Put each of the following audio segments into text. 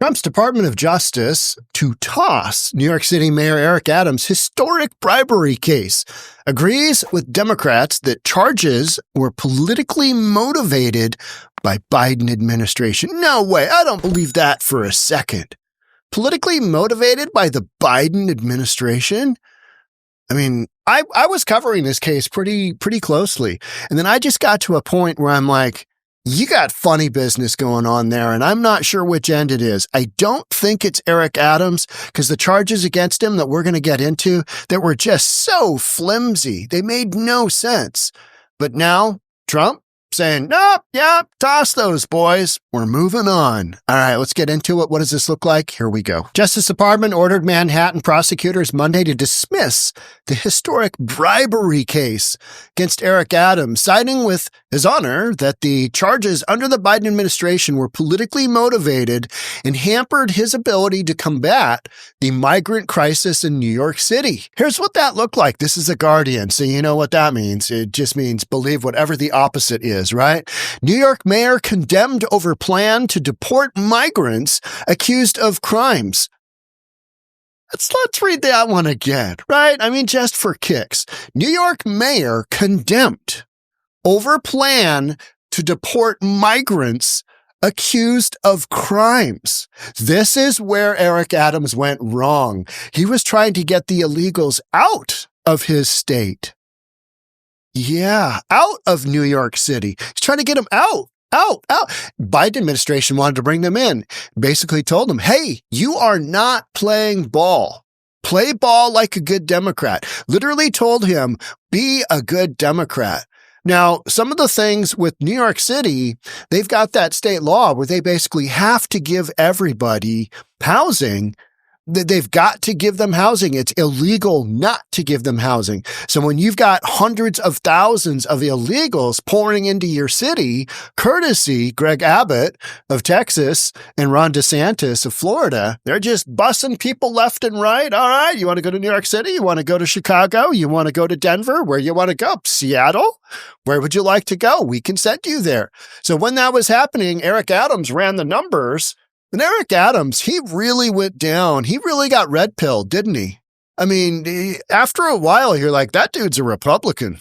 Trump's Department of Justice to toss New York City Mayor Eric Adams' historic bribery case, agrees with Democrats that charges were politically motivated by Biden administration. No way. I don't believe that for a second. Politically motivated by the Biden administration? I mean, I was covering this case pretty closely. And then I just got to a point where I'm like, you got funny business going on there, and I'm not sure which end it is. I don't think it's Eric Adams, because the charges against him that we're going to get into that were just so flimsy. They made no sense. But now, Trump saying, nope, yeah, toss those boys. We're moving on. All right, let's get into it. What does this look like? Here we go. Justice Department ordered Manhattan prosecutors Monday to dismiss the historic bribery case against Eric Adams, citing with his honor that the charges under the Biden administration were politically motivated and hampered his ability to combat the migrant crisis in New York City. Here's what that looked like. This is a Guardian, so you know what that means. It just means believe whatever the opposite is, right? New York mayor condemned over plan to deport migrants accused of crimes. Let's read that one again, right? I mean, just for kicks. New York mayor condemned over plan to deport migrants accused of crimes. This is where Eric Adams went wrong. He was trying to get the illegals out of his state. Yeah, out of New York City. He's trying to get them out. Biden administration wanted to bring them in. Basically told them, hey, you are not playing ball. Play ball like a good Democrat. Literally told him, be a good Democrat. Now, some of the things with New York City, they've got that state law where they basically have to give everybody housing. They've got to give them housing. It's illegal not to give them housing. So when you've got hundreds of thousands of illegals pouring into your city, courtesy Greg Abbott of Texas and Ron DeSantis of Florida, they're just bussing people left and right. All right, you want to go to New York City? You want to go to Chicago? You want to go to Denver? Where you want to go? Seattle? Where would you like to go? We can send you there. So when that was happening, Eric Adams ran the numbers. And Eric Adams, he really went down. He really got red pilled, didn't he? I mean, after a while, you're like, that dude's a Republican.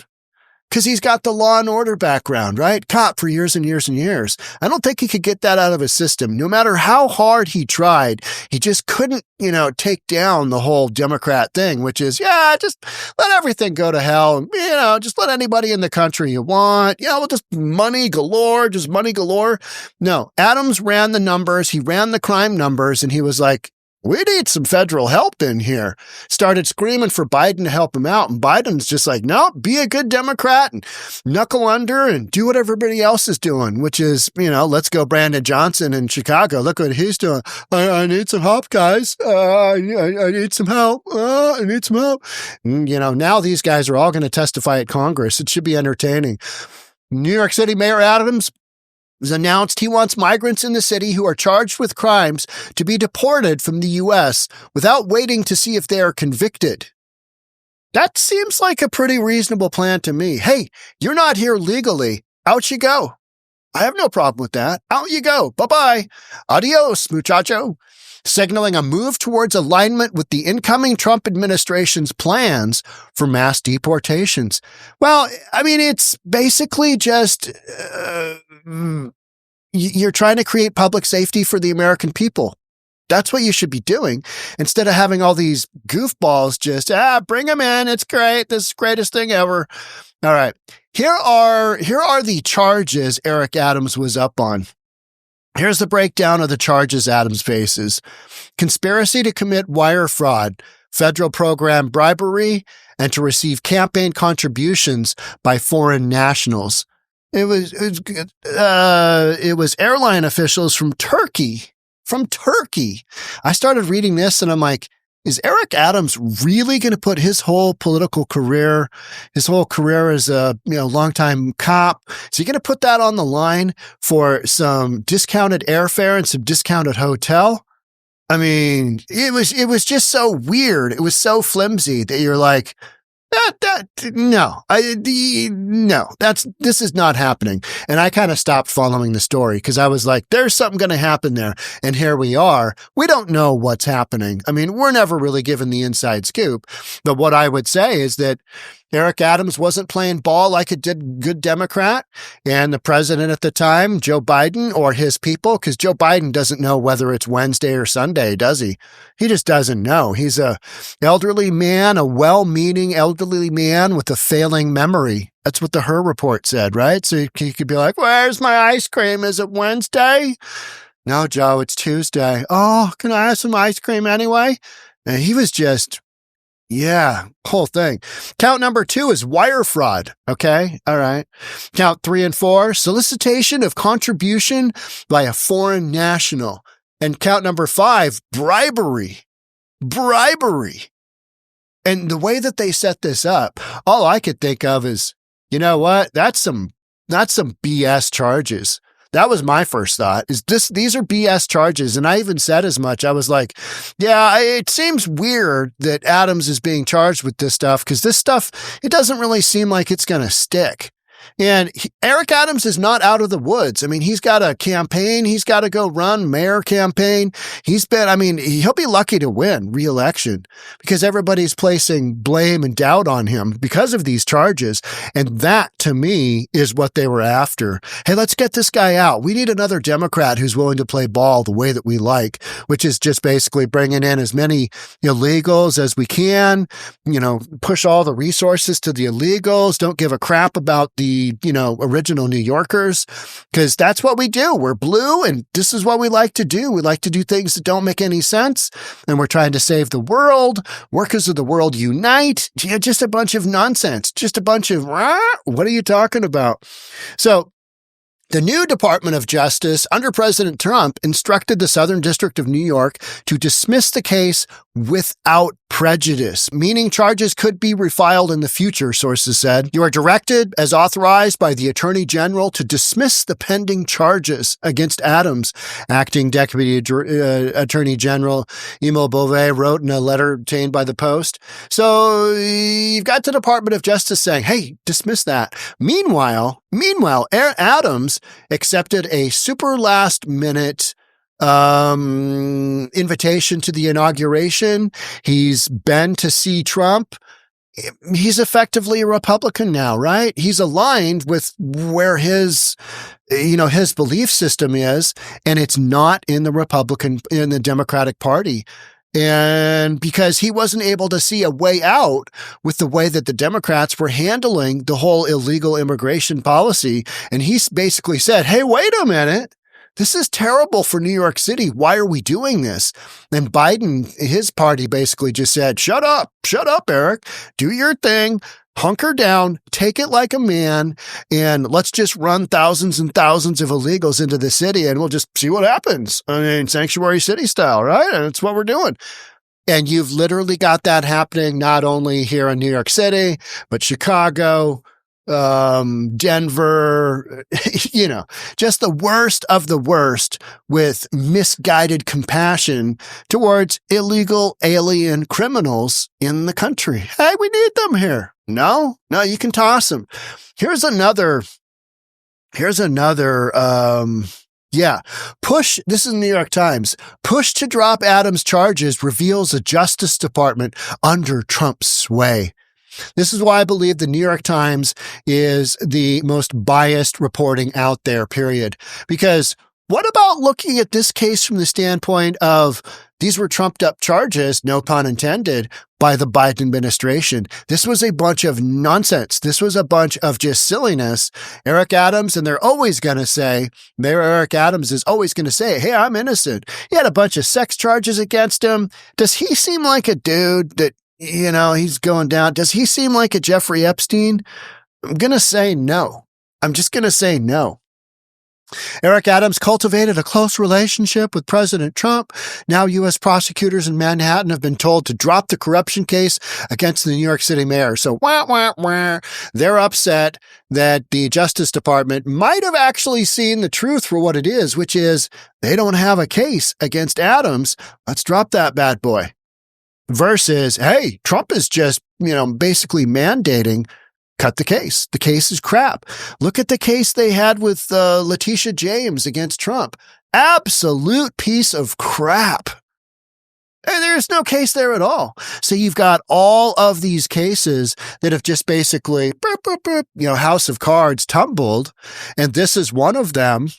Because he's got the law and order background, right? Cop for years and years and years. I don't think he could get that out of his system. No matter how hard he tried, he just couldn't, take down the whole Democrat thing, which is, just let everything go to hell. Just let anybody in the country you want. Well, just money galore, just money galore. No, Adams ran the numbers. He ran the crime numbers, and he was like, we need some federal help in here. Started screaming for Biden to help him out. And Biden's just like, no, be a good Democrat and knuckle under and do what everybody else is doing, which is, let's go Brandon Johnson in Chicago. Look what he's doing. I need some help, guys. I need some help. I need some help. Now these guys are all going to testify at Congress. It should be entertaining. New York City Mayor Adams has announced he wants migrants in the city who are charged with crimes to be deported from the U.S. without waiting to see if they are convicted. That seems like a pretty reasonable plan to me. Hey, you're not here legally. Out you go. I have no problem with that. Out you go. Bye-bye. Adios, muchacho. Signaling a move towards alignment with the incoming Trump administration's plans for mass deportations. Well, I mean, it's basically just, you're trying to create public safety for the American people. That's what you should be doing instead of having all these goofballs just, bring them in. It's great. This is the greatest thing ever. All right. Here are the charges Eric Adams was up on. Here's the breakdown of the charges Adams faces. Conspiracy to commit wire fraud, federal program bribery, and to receive campaign contributions by foreign nationals. It was airline officials from Turkey. I started reading this and I'm like, is Eric Adams really going to put his whole political career, his whole career as a longtime cop, is he going to put that on the line for some discounted airfare and some discounted hotel? I mean, it was just so weird. It was so flimsy that you're like, No, this is not happening. And I kind of stopped following the story because I was like, there's something going to happen there. And here we are. We don't know what's happening. I mean, we're never really given the inside scoop. But what I would say is that Eric Adams wasn't playing ball like a good Democrat. And the president at the time, Joe Biden, or his people, because Joe Biden doesn't know whether it's Wednesday or Sunday, does he? He just doesn't know. He's a elderly man, a well-meaning elderly man with a failing memory. That's what the Her report said, right? So he could be like, where's my ice cream? Is it Wednesday? No, Joe, it's Tuesday. Oh, can I have some ice cream anyway? And he was just... yeah, whole thing. Count number 2 is wire fraud. Okay. All right. Count 3 and 4, solicitation of contribution by a foreign national. And count number 5, bribery. Bribery. And the way that they set this up, all I could think of is, you know what? That's some BS charges. That was my first thought, is these are BS charges. And I even said as much. I was like, yeah, it seems weird that Adams is being charged with this stuff because this stuff, it doesn't really seem like it's going to stick. And Eric Adams is not out of the woods. I mean, he's got a campaign. He's got to go run mayor campaign. He'll be lucky to win re-election because everybody's placing blame and doubt on him because of these charges. And that, to me, is what they were after. Hey, let's get this guy out. We need another Democrat who's willing to play ball the way that we like, which is just basically bringing in as many illegals as we can, push all the resources to the illegals. Don't give a crap about the original New Yorkers, because that's what we do. We're blue, and this is what we like to do. We like to do things that don't make any sense, and we're trying to save the world. Workers of the world unite. Just a bunch of nonsense. Just a bunch of, what are you talking about? So, the new Department of Justice under President Trump instructed the Southern District of New York to dismiss the case without prejudice, meaning charges could be refiled in the future, sources said. You are directed, as authorized by the Attorney General, to dismiss the pending charges against Adams. Acting Deputy Attorney General Emil Beauvais wrote in a letter obtained by the Post. So you've got the Department of Justice saying, hey, dismiss that. Meanwhile, Adams accepted a super last-minute invitation to the inauguration. He's been to see Trump. He's effectively a Republican now, right? He's aligned with where his belief system is, and it's not in the Democratic Party. And because he wasn't able to see a way out with the way that the Democrats were handling the whole illegal immigration policy. And he basically said, hey, wait a minute. This is terrible for New York City. Why are we doing this? And Biden, his party basically just said, shut up, Eric, do your thing, hunker down, take it like a man, and let's just run thousands and thousands of illegals into the city and we'll just see what happens. I mean, sanctuary city style, right? And it's what we're doing. And you've literally got that happening not only here in New York City, but Chicago, Denver, just the worst of the worst with misguided compassion towards illegal alien criminals in the country. Hey, we need them here. No, you can toss them. Here's another, push. This is the New York Times. Push to drop Adams charges reveals a Justice Department under Trump's sway. This is why I believe the New York Times is the most biased reporting out there, period. Because what about looking at this case from the standpoint of these were trumped up charges, no pun intended, by the Biden administration? This was a bunch of nonsense. This was a bunch of just silliness. Eric Adams, and they're always going to say, Mayor Eric Adams is always going to say, hey, I'm innocent. He had a bunch of sex charges against him. Does he seem like a dude that, he's going down? Does he seem like a Jeffrey Epstein? I'm going to say no. I'm just going to say no. Eric Adams cultivated a close relationship with President Trump. Now U.S. prosecutors in Manhattan have been told to drop the corruption case against the New York City mayor. So, they're upset that the Justice Department might have actually seen the truth for what it is, which is they don't have a case against Adams. Let's drop that bad boy. versus, hey, Trump is just, basically mandating cut the case. The case is crap. Look at the case they had with Letitia James against Trump. Absolute piece of crap. And there's no case there at all. So you've got all of these cases that have just basically, house of cards tumbled. And this is one of them.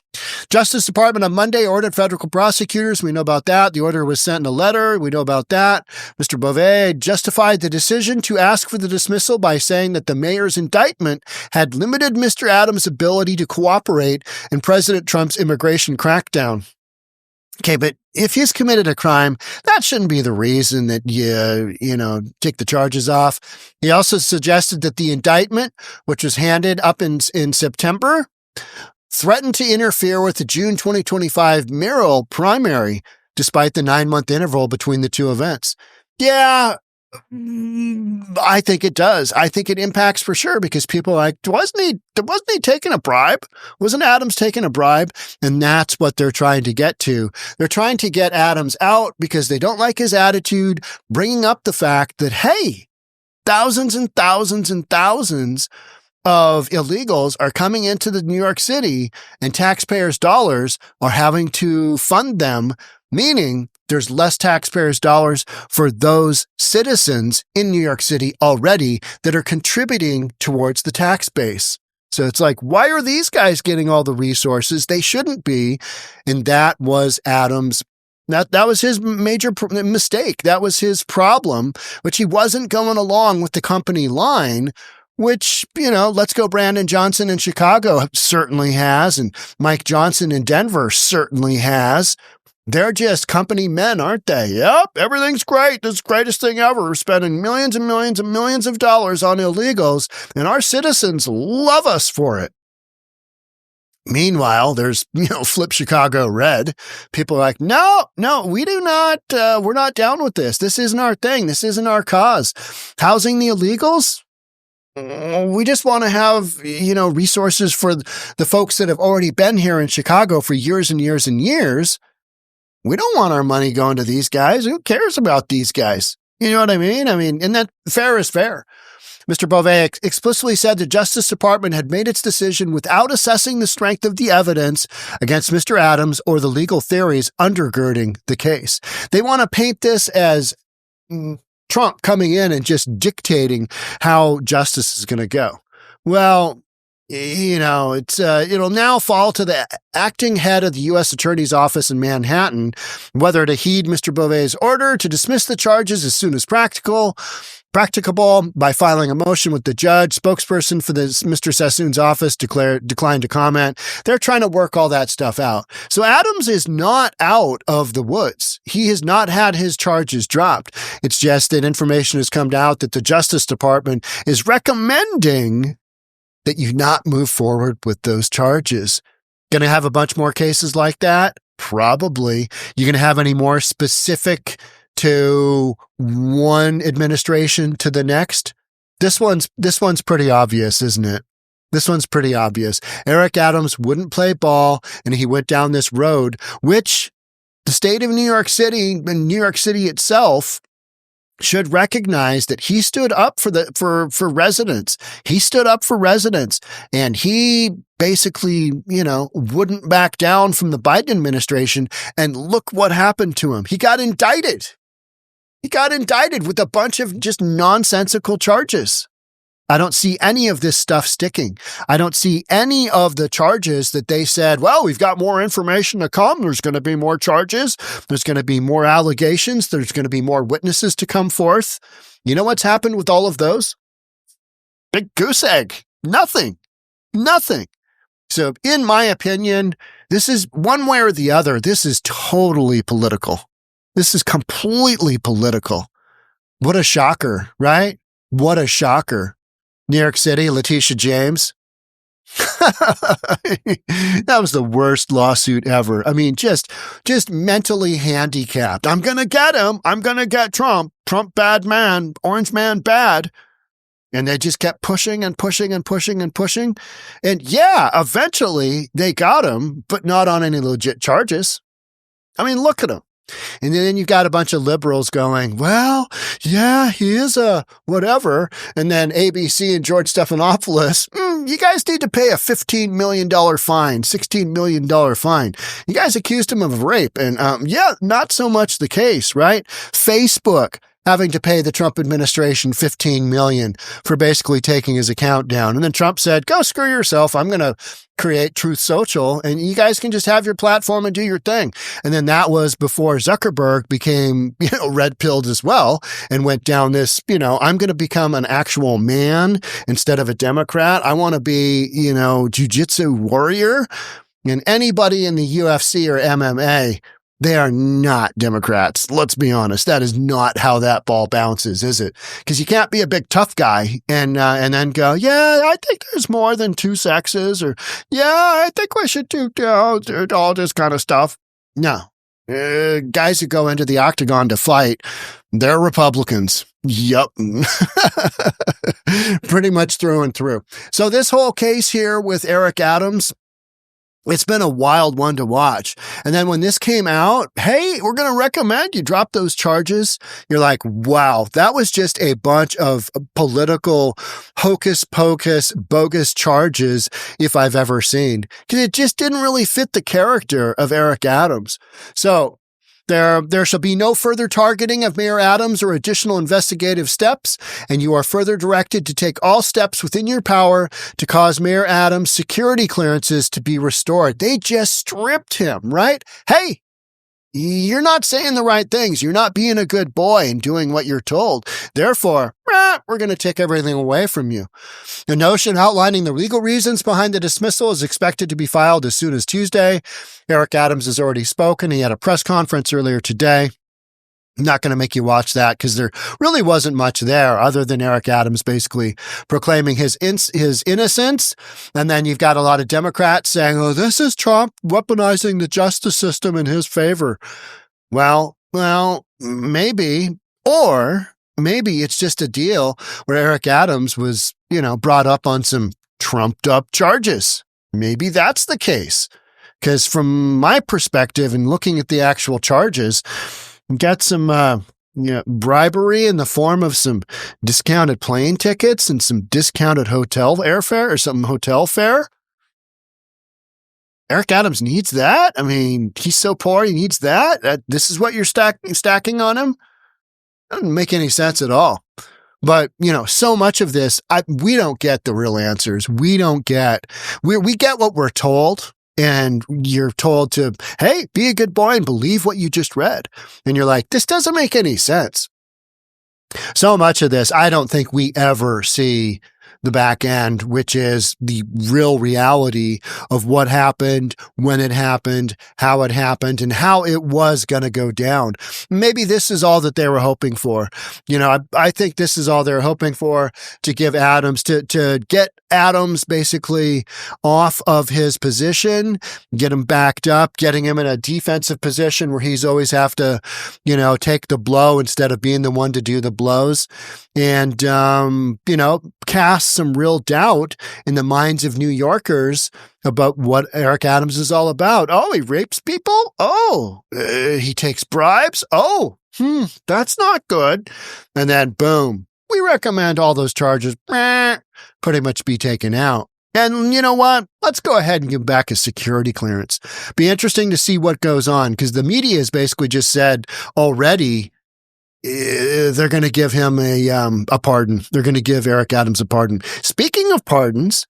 Justice Department on Monday ordered federal prosecutors. We know about that. The order was sent in a letter. We know about that. Mr. Beauvais justified the decision to ask for the dismissal by saying that the mayor's indictment had limited Mr. Adams' ability to cooperate in President Trump's immigration crackdown. Okay, but if he's committed a crime, that shouldn't be the reason that you take the charges off. He also suggested that the indictment, which was handed up in September, threatened to interfere with the June 2025 mayoral primary, despite the 9-month interval between the two events. Yeah, I think it does. I think it impacts for sure because people are like, wasn't he taking a bribe? Wasn't Adams taking a bribe? And that's what they're trying to get to. They're trying to get Adams out because they don't like his attitude, bringing up the fact that, hey, thousands and thousands and thousands of illegals are coming into the New York City and taxpayers' dollars are having to fund them, meaning there's less taxpayers' dollars for those citizens in New York City already that are contributing towards the tax base. So it's like, why are these guys getting all the resources? They shouldn't be. And that was Adams. That was his major mistake. That was his problem, which he wasn't going along with the company line, which, let's go Brandon Johnson in Chicago certainly has, and Mike Johnson in Denver certainly has. They're just company men, aren't they? Yep, everything's great. This is the greatest thing ever. We're spending millions and millions and millions of dollars on illegals, and our citizens love us for it. Meanwhile, there's, Flip Chicago Red. People are like, no, we do not, we're not down with this. This isn't our thing. This isn't our cause. Housing the illegals? We just want to have, resources for the folks that have already been here in Chicago for years and years and years. We don't want our money going to these guys. Who cares about these guys? You know what I mean? And that fair is fair. Mr. Beauvais explicitly said the Justice Department had made its decision without assessing the strength of the evidence against Mr. Adams or the legal theories undergirding the case. They want to paint this as Trump coming in and just dictating how justice is going to go. Well, it'll now fall to the acting head of the U.S. Attorney's Office in Manhattan whether to heed Mr. Beauvais' order to dismiss the charges as soon as practicable by filing a motion with the judge. Spokesperson for Mr. Sassoon's office declined to comment. They're trying to work all that stuff out. So Adams is not out of the woods. He has not had his charges dropped. It's just that information has come out that the Justice Department is recommending that you not move forward with those charges. Going to have a bunch more cases like that? Probably. You going to have any more specific to one administration to the next? This one's pretty obvious, isn't it? This one's pretty obvious. Eric Adams wouldn't play ball, and he went down this road, which the state of New York City and New York City itself should recognize that he stood up for residents. He stood up for residents, and he basically, wouldn't back down from the Biden administration. And look what happened to him. He got indicted. He got indicted with a bunch of just nonsensical charges. I don't see any of this stuff sticking. I don't see any of the charges that they said, well, we've got more information to come. There's going to be more charges. There's going to be more allegations. There's going to be more witnesses to come forth. You know what's happened with all of those? Big goose egg. Nothing. So in my opinion, this is one way or the other. This is totally political. This is completely political. What a shocker, right? What a shocker. New York City, Letitia James. That was the worst lawsuit ever. Just mentally handicapped. I'm going to get him. I'm going to get Trump. Trump bad man. Orange man bad. And they just kept pushing and pushing and pushing and pushing. And yeah, eventually they got him, but not on any legit charges. Look at him. And then you've got a bunch of liberals going, well, yeah, he is a whatever. And then ABC and George Stephanopoulos, you guys need to pay a $15 million fine, $16 million fine. You guys accused him of rape. And yeah, not so much the case, right? Facebook having to pay the Trump administration $15 million for basically taking his account down. And then Trump said, go screw yourself. I'm going to create Truth Social and you guys can just have your platform and do your thing. And then that was before Zuckerberg became, red pilled as well and went down this, I'm going to become an actual man instead of a Democrat. I want to be, jujitsu warrior. And anybody in the UFC or MMA, they are not Democrats. Let's be honest. That is not how that ball bounces, is it? Because you can't be a big tough guy and then go, yeah, I think there's more than two sexes, or yeah, I think we should do all this kind of stuff. No, guys who go into the octagon to fight, they're Republicans. Yup. Pretty much through and through. So this whole case here with Eric Adams, it's been a wild one to watch. And then when this came out, hey, we're going to recommend you drop those charges. You're like, wow, that was just a bunch of political hocus pocus, bogus charges if I've ever seen. Because it just didn't really fit the character of Eric Adams. So there shall be no further targeting of Mayor Adams or additional investigative steps, and you are further directed to take all steps within your power to cause Mayor Adams' security clearances to be restored. They just stripped him, right? Hey, you're not saying the right things. You're not being a good boy and doing what you're told. Therefore, we're going to take everything away from you. The notion outlining the legal reasons behind the dismissal is expected to be filed as soon as Tuesday. Eric Adams has already spoken. He had a press conference earlier today. I'm not going to make you watch that because there really wasn't much there other than Eric Adams basically proclaiming his innocence. And then you've got a lot of Democrats saying, oh, this is Trump weaponizing the justice system in his favor. Well, maybe, or maybe it's just a deal where Eric Adams was, brought up on some trumped up charges. Maybe that's the case. Because from my perspective and looking at the actual charges, got some bribery in the form of some discounted plane tickets and some discounted hotel airfare or some hotel fare. Eric Adams needs that? I mean, he's so poor, he needs that? This is what you're stacking on him? Doesn't make any sense at all. But, so much of this, we don't get the real answers. We get what we're told. And you're told to, hey, be a good boy and believe what you just read. And you're like, this doesn't make any sense. So much of this, I don't think we ever see the back end, which is the real reality of what happened, when it happened, how it happened, and how it was going to go down. Maybe this is all that they were hoping for. I think this is all they're hoping for, to give Adams, to get Adams basically off of his position, get him backed up, getting him in a defensive position where he's always have to, take the blow instead of being the one to do the blows. And, cast some real doubt in the minds of New Yorkers about what Eric Adams is all about. Oh, he rapes people? Oh, he takes bribes? Oh, that's not good. And then boom, we recommend all those charges pretty much be taken out. And you know what? Let's go ahead and give back a security clearance. Be interesting to see what goes on, because the media has basically just said already they're going to give him a pardon. They're going to give Eric Adams a pardon. Speaking of pardons,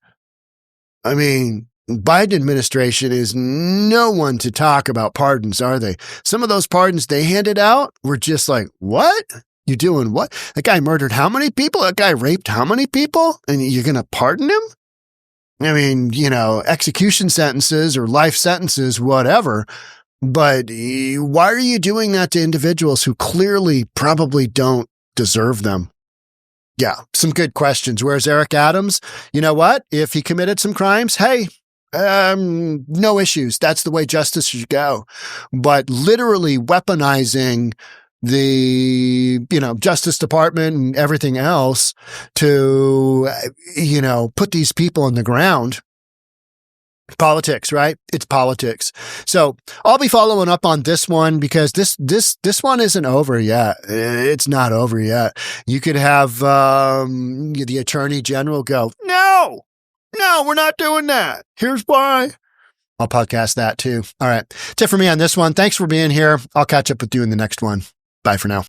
I mean, Biden administration is no one to talk about pardons, are they? Some of those pardons they handed out were just like, what? You doing what? That guy murdered how many people? That guy raped how many people? And you're going to pardon him? I mean, execution sentences or life sentences, whatever. But why are you doing that to individuals who clearly probably don't deserve them? Yeah, some good questions. Whereas Eric Adams, you know what? If he committed some crimes, hey, no issues. That's the way justice should go. But literally weaponizing the, Justice Department and everything else to, put these people in the ground. Politics, right? It's politics. So I'll be following up on this one because this one isn't over yet. It's not over yet. You could have the Attorney General go, no, we're not doing that. Here's why. I'll podcast that too. All right. That's it for me on this one. Thanks for being here. I'll catch up with you in the next one. Bye for now.